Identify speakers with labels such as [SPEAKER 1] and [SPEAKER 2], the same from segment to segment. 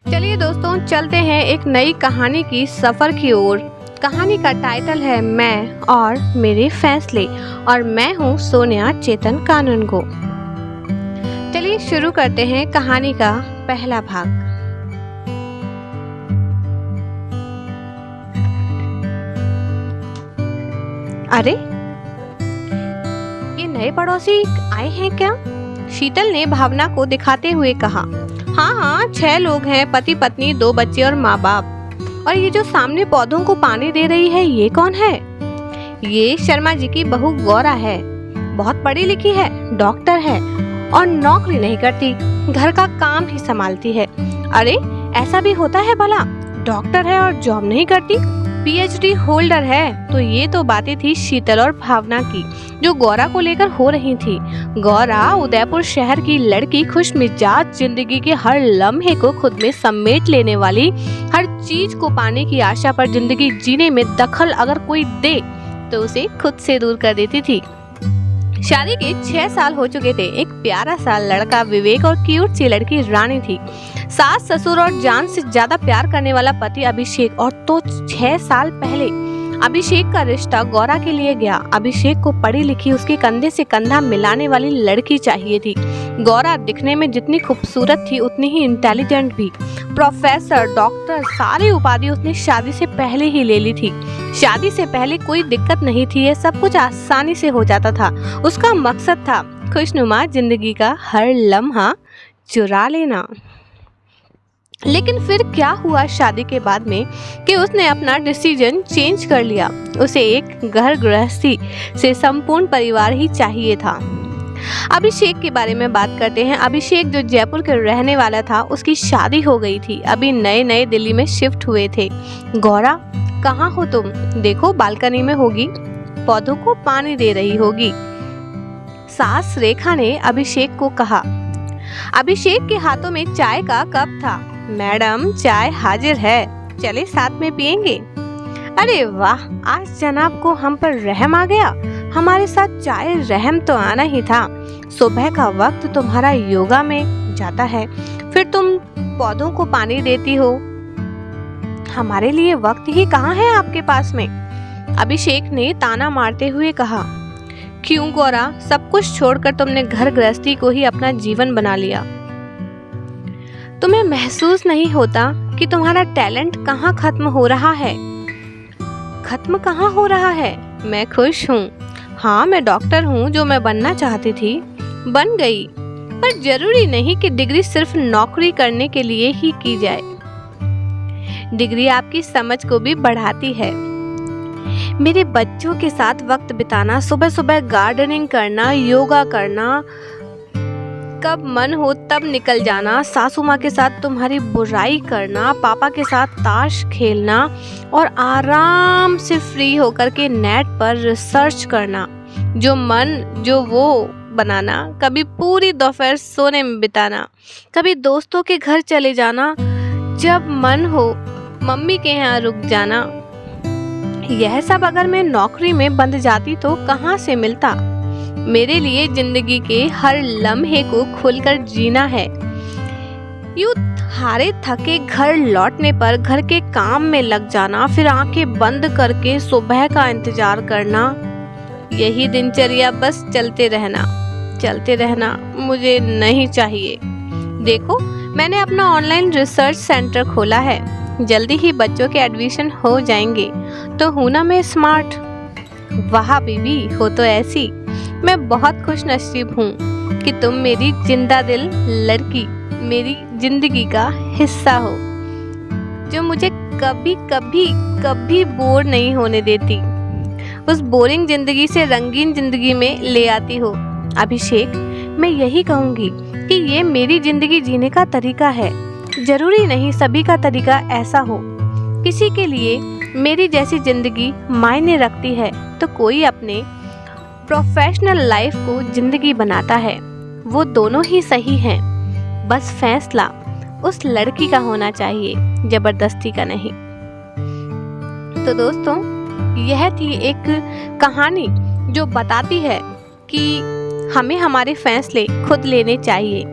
[SPEAKER 1] चलिए दोस्तों, चलते हैं एक नई कहानी की सफ़र की ओर। कहानी का टाइटल है मैं और मेरे फैसले, और मैं हूँ सोनिया चेतन कानूनगो। चलिए शुरू करते हैं कहानी का पहला भाग। अरे, ये नए पड़ोसी आए हैं क्या? शीतल ने भावना को दिखाते हुए कहा। हाँ, 6 लोग हैं, पति पत्नी, 2 बच्चे और माँ बाप। और ये जो सामने पौधों को पानी दे रही है, ये कौन है? ये शर्मा जी की बहू गौरा है। बहुत पढ़ी लिखी है, डॉक्टर है और नौकरी नहीं करती, घर का काम ही संभालती है। अरे, ऐसा भी होता है भला? डॉक्टर है और जॉब नहीं करती, पीएचडी होल्डर है। तो ये तो बातें थी शीतल और भावना की, जो गौरा को लेकर हो रही थी। गौरा उदयपुर शहर की लड़की, खुशमिजाज, जिंदगी के हर लम्हे को खुद में समेट लेने वाली, हर चीज को पाने की आशा पर जिंदगी जीने में दखल अगर कोई दे तो उसे खुद से दूर कर देती थी। शादी के 6 साल हो चुके थे। एक प्यारा सा लड़का विवेक और क्यूट सी लड़की रानी थी। सास, ससुर और जान से ज्यादा प्यार करने वाला पति अभिषेक। और तो 6 साल पहले अभिषेक का रिश्ता गौरा के लिए गया। अभिषेक को पढ़ी लिखी, उसके कंधे से कंधा मिलाने वाली लड़की चाहिए थी। गौरा दिखने में जितनी खूबसूरत थी, उतनी ही इंटेलिजेंट भी। प्रोफेसर, डॉक्टर, सारी उपाधि उसने शादी से पहले ही ले ली थी। शादी से पहले कोई दिक्कत नहीं थी, ये सब कुछ आसानी से हो जाता था। उसका मकसद था खुशनुमा जिंदगी का हर लम्हा चुरा लेना। लेकिन फिर क्या हुआ शादी के बाद में कि उसने अपना डिसीजन चेंज कर लिया। उसे एक घर गृहस्थी से संपूर्ण परिवार ही चाहिए था। अभिषेक के बारे में बात करते हैं। अभिषेक जो जयपुर के रहने वाला था, उसकी शादी हो गई थी। अभी नए नए दिल्ली में शिफ्ट हुए थे। गौरा, कहाँ हो तुम? देखो, बालकनी में होगी, पौधों को पानी दे रही होगी। सास रेखा ने अभिषेक को कहा। अभिषेक के हाथों में चाय का कप था। मैडम, चाय हाजिर है, चले साथ में पियेंगे। अरे वाह, आज जनाब को हम पर रहम आ गया। हमारे साथ चाय रहम तो आना ही था। सुबह का वक्त तुम्हारा योगा में जाता है, फिर तुम पौधों को पानी देती हो। हमारे लिए वक्त ही कहाँ है आपके पास में? अभिषेक ने ताना मारते हुए कहा। क्यों गौरा, सब कुछ छोड़कर तुमने घर गृहस्थी को ही अपना जीवन बना लिया? तुम्हें महसूस नहीं होता कि तुम्हारा टैलेंट कहाँ खत्म हो रहा है? खत्म कहाँ हो रहा है? मैं खुश हूँ। हाँ, मैं डॉक्टर हूँ, जो मैं बनना चाहती थी बन गई। पर जरूरी नहीं कि डिग्री सिर्फ नौकरी करने के लिए ही की जाए। डिग्री आपकी समझ को भी बढ़ाती है। मेरे बच्चों के साथ वक्त बिताना, सुबह सुबह गार्डनिंग करना, योगा करना, कब मन हो तब निकल जाना, सासू माँ के साथ तुम्हारी बुराई करना, पापा के साथ ताश खेलना और आराम से फ्री होकर के नेट पर रिसर्च करना, जो मन जो वो बनाना, कभी पूरी दोपहर सोने में बिताना, कभी दोस्तों के घर चले जाना, जब मन हो मम्मी के यहाँ रुक जाना। यह सब अगर मैं नौकरी में बंध जाती तो कहाँ से मिलता? मेरे लिए जिंदगी के हर लम्हे को खुलकर जीना है। यूं हारे थके घर लौटने पर घर के काम में लग जाना, फिर आंखें बंद करके सुबह का इंतजार करना, यही दिनचर्या बस चलते रहना मुझे नहीं चाहिए। देखो, मैंने अपना ऑनलाइन रिसर्च सेंटर खोला है। जल्दी ही बच्चों के एडमिशन हो जाएंगे, तो हूं ना मैं स्मार्ट। वाह बीबी, हो तो ऐसी। मैं बहुत खुश नसीब हूँ कि तुम मेरी जिंदा दिल लड़की, मेरी जिंदगी का हिस्सा हो, जो मुझे कभी कभी कभी बोर नहीं होने देती, उस बोरिंग जिंदगी से रंगीन जिंदगी में ले आती हो। अभिषेक, मैं यही कहूँगी कि ये मेरी जिंदगी जीने का तरीका है। जरूरी नहीं सभी का तरीका ऐसा हो। किसी के लिए मेरी जैसी जिंदगी मायने रखती है, तो कोई अपने प्रोफेशनल लाइफ को जिंदगी बनाता है। वो दोनों ही सही हैं, बस फैसला उस लड़की का होना चाहिए, जबरदस्ती का नहीं। तो दोस्तों, यह थी एक कहानी जो बताती है कि हमें हमारे फैसले खुद लेने चाहिए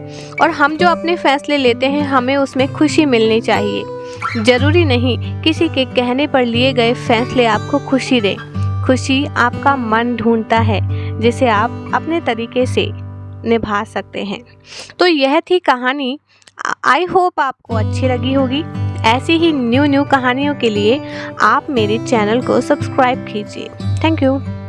[SPEAKER 1] और हम जो अपने फैसले लेते हैं हमें उसमें खुशी मिलनी चाहिए। ज़रूरी नहीं किसी के कहने पर लिए गए फैसले आपको खुशी दें। खुशी आपका मन ढूंढता है जिसे आप अपने तरीके से निभा सकते हैं। तो यह थी कहानी। आई होप आपको अच्छी लगी होगी। ऐसी ही न्यू कहानियों के लिए आप मेरे चैनल को सब्सक्राइब कीजिए। Thank you.